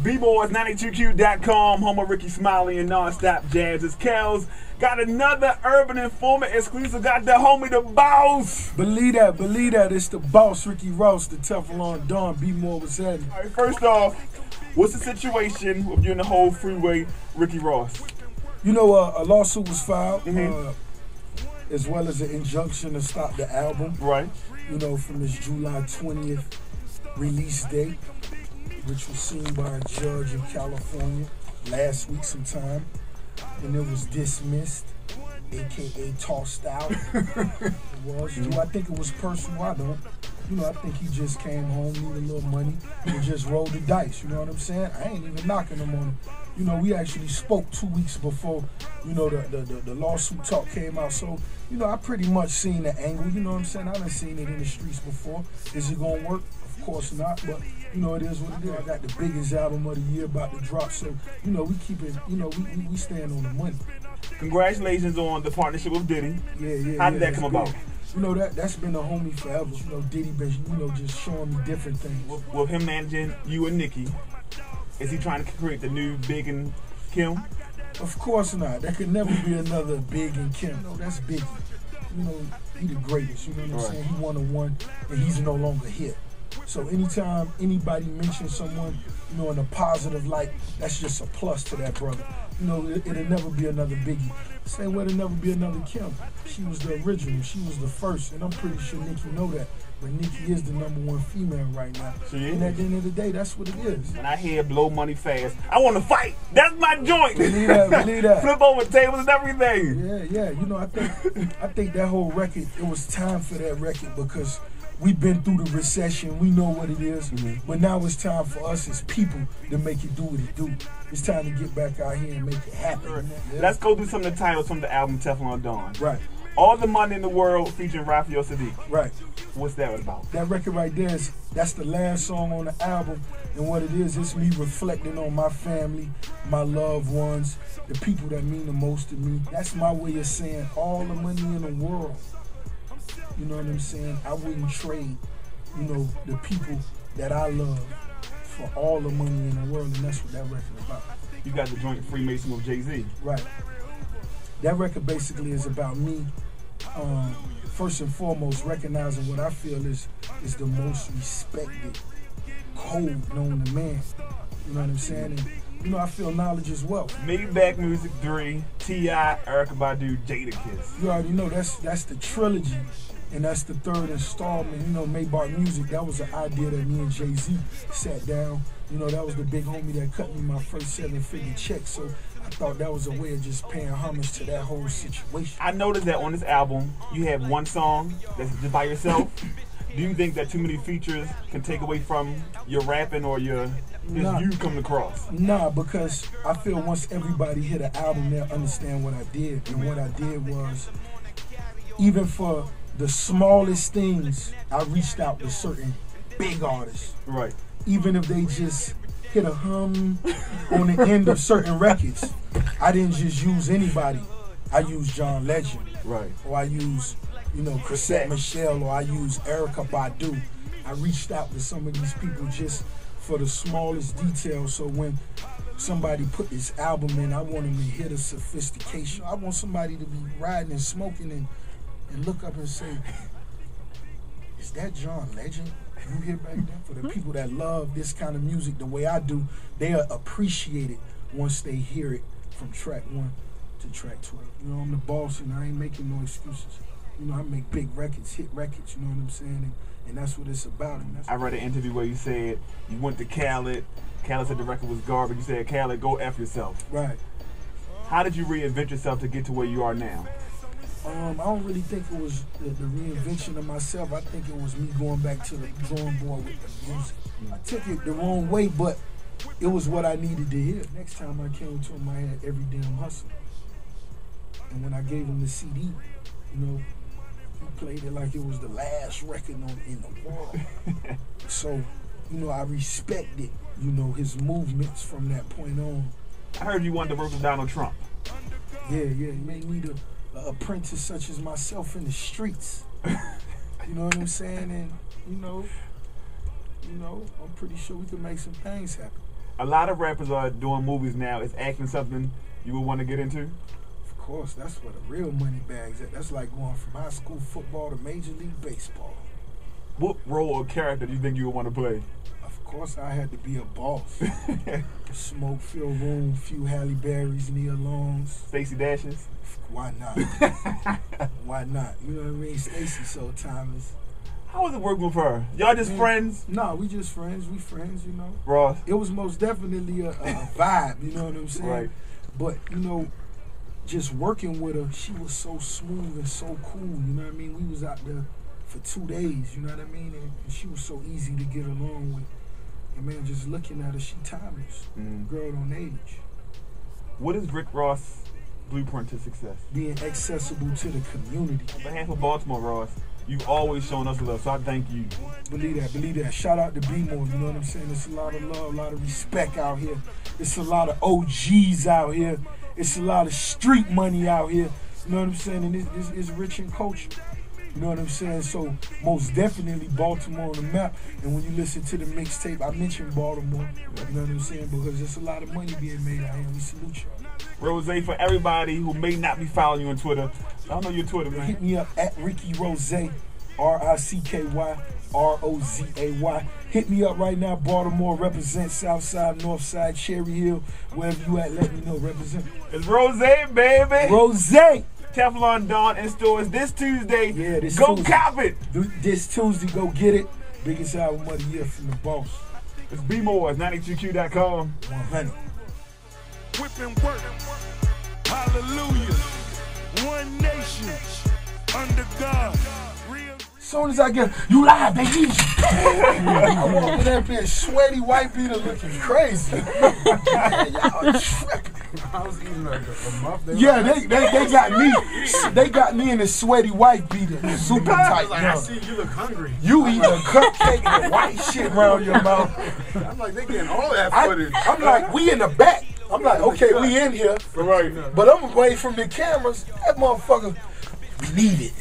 bboys92q.com, home of Ricky Smiley and Non-Stop Jazz. It's Kels. Got another Urban Informant exclusive. Got the homie, the boss. Believe that. It's the boss, Ricky Ross, the Teflon Don. Be more was happening. All right, first off, what's the situation with you and the whole freeway, Ricky Ross? You know, a lawsuit was filed, as well as an injunction to stop the album. Right. You know, from this July 20th release date, which was seen by a judge in California last week sometime, and it was dismissed, aka tossed out. It was. Do I think it was personal? I don't. You know, I think he just came home, needed a little money, and just rolled the dice. You know what I'm saying? I ain't even knocking him on it. You know, we actually spoke 2 weeks before, you know, the lawsuit talk came out. So, you know, I pretty much seen the angle. You know what I'm saying? I done seen it in the streets before. Is it gonna work? Of course not. But, you know, it is what it is. I got the biggest album of the year about to drop. So, you know, we keep it, you know, we stand on the money. Congratulations on the partnership with Diddy. Yeah. How did that come about? You know, that's been a homie forever. You know, Diddy been, you know, just showing me different things. With him managing you and Nicki, is he trying to create the new Big and Kim? Of course not. There could never be another Big and Kim. No, that's Biggie. You know, he the greatest. You know what I'm saying? He one-on-one, and he's no longer here. So anytime anybody mentions someone, you know, in a positive light, that's just a plus to that brother. You know, it'll never be another Biggie. Same way it'll never be another Kim. She was the original. She was the first, and I'm pretty sure Nicki know that. But Nicki is the #1 female right now. And at the end of the day, that's what it is. And I hear blow money fast. I want to fight. That's my joint. Believe that. Flip over tables and everything. Yeah. You know, I think that whole record, it was time for that record because we've been through the recession. We know what it is. But now it's time for us as people to make it do what it do. It's time to get back out here and make it happen. Right. Let's go through some of the titles from the album Teflon Don. Right. All the Money in the World featuring Raphael Sadiq. Right. What's that about? That record right there, that's the last song on the album. And what it is, it's me reflecting on my family, my loved ones, the people that mean the most to me. That's my way of saying all the money in the world. You know what I'm saying? I wouldn't trade, you know, the people that I love for all the money in the world, and that's what that record is about. You got the joint Freemason with Jay-Z. Right. That record basically is about me, first and foremost, recognizing what I feel is the most respected code known to man. You know what I'm saying? And, you know, I feel knowledge is wealth. Maybach Music 3, T.I., Erykah Badu, Jadakiss. You already know that's the trilogy, and that's the third installment. You know, Maybach Music, that was an idea that me and Jay-Z sat down. You know, that was the big homie that cut me my first 7-figure check. So I thought that was a way of just paying homage to that whole situation. I noticed that on this album, you have one song that's just by yourself. Do you think that too many features can take away from your rapping or your you coming across? Nah, because I feel once everybody hit an album, they'll understand what I did. And what I did was, even for the smallest things, I reached out to certain big artists. Right. Even if they just hit a hum on the end of certain records, I didn't just use anybody. I used John Legend. Right. Or I used, you know, Chrisette Michelle, or I used Erykah Badu. I reached out to some of these people just for the smallest details. So when somebody put this album in, I want them to hear the sophistication. I want somebody to be riding and smoking and look up and say, is that John Legend? You hear back then? For the people that love this kind of music the way I do, they'll appreciate it once they hear it from track 1 to track 12. You know, I'm the boss and I ain't making no excuses. You know, I make big records, hit records, you know what I'm saying? And that's what it's about. And I read an interview where you said you went to Khaled. Khaled said the record was garbage. You said, Khaled, go F yourself. Right. How did you reinvent yourself to get to where you are now? I don't really think it was the reinvention of myself. I think it was me going back to the drawing board with the music. I took it the wrong way, but it was what I needed to hear. Next time I came to him, I had Every Damn Hustle. And when I gave him the CD, you know, he played it like it was the last record in the world. So, you know, I respected, you know, his movements from that point on. I heard you wanted to work with Donald Trump. Yeah, he made me the apprentice such as myself in the streets. You know what I'm saying? And, you know, I'm pretty sure we can make some things happen. A lot of rappers are doing movies now. Is acting something you would want to get into? Of course, that's where the real money bag's at. That's like going from high school football to Major League Baseball. What role or character do you think you would want to play? Of course, I had to be a boss. Smoke, fill room, few Halle Berrys, Nia Longs. Stacy Dashes? Why not? Why not? You know what I mean? Stacy so timeless. How was it working with her? Y'all just friends? No, we just friends. We friends, you know. Ross? It was most definitely a vibe, you know what I'm saying? Right. But, you know, just working with her, she was so smooth and so cool, you know what I mean? We was out there for 2 days, you know what I mean? And she was so easy to get along with. And man, just looking at her, she timeless. Girl don't age. What is Rick Ross' blueprint to success? Being accessible to the community. On behalf of Baltimore, Ross, you've always shown us love, so I thank you. Believe that. Shout out to B-More, you know what I'm saying? It's a lot of love, a lot of respect out here. It's a lot of OGs out here. It's a lot of street money out here. You know what I'm saying? And it's rich in culture. You know what I'm saying? So most definitely Baltimore on the map. And when you listen to the mixtape, I mentioned Baltimore. You know what I'm saying? Because there's a lot of money being made out here. We salute y'all. Rose, for everybody who may not be following you on Twitter, I don't know your Twitter, man. Hit me up at Ricky Rose, RICKY ROZAY. Hit me up right now. Baltimore represent Southside, Northside, Cherry Hill, wherever you at. Let me know. Represent. It's Rose, baby. Rose. Teflon Don in stores this Tuesday. Yeah, this Go Tuesday. cop it. This Tuesday, go get it. Biggest album of the year from the boss. It's B-More. It's 92Q.com. 100. Whipping work. Hallelujah. One nation under God. Soon as I get, you live, baby. I'm over there being sweaty white beater looking crazy. Y'all tripping. I was eating like a muff. Yeah, they got me. They got me in a sweaty white beater, super tight. Like, I see you look hungry. You eating a cupcake and white shit around your mouth. I'm like, they getting all that footage. I'm like, we in the back. I'm like, okay, we in here. Right. But I'm away from the cameras. That motherfucker, we need it.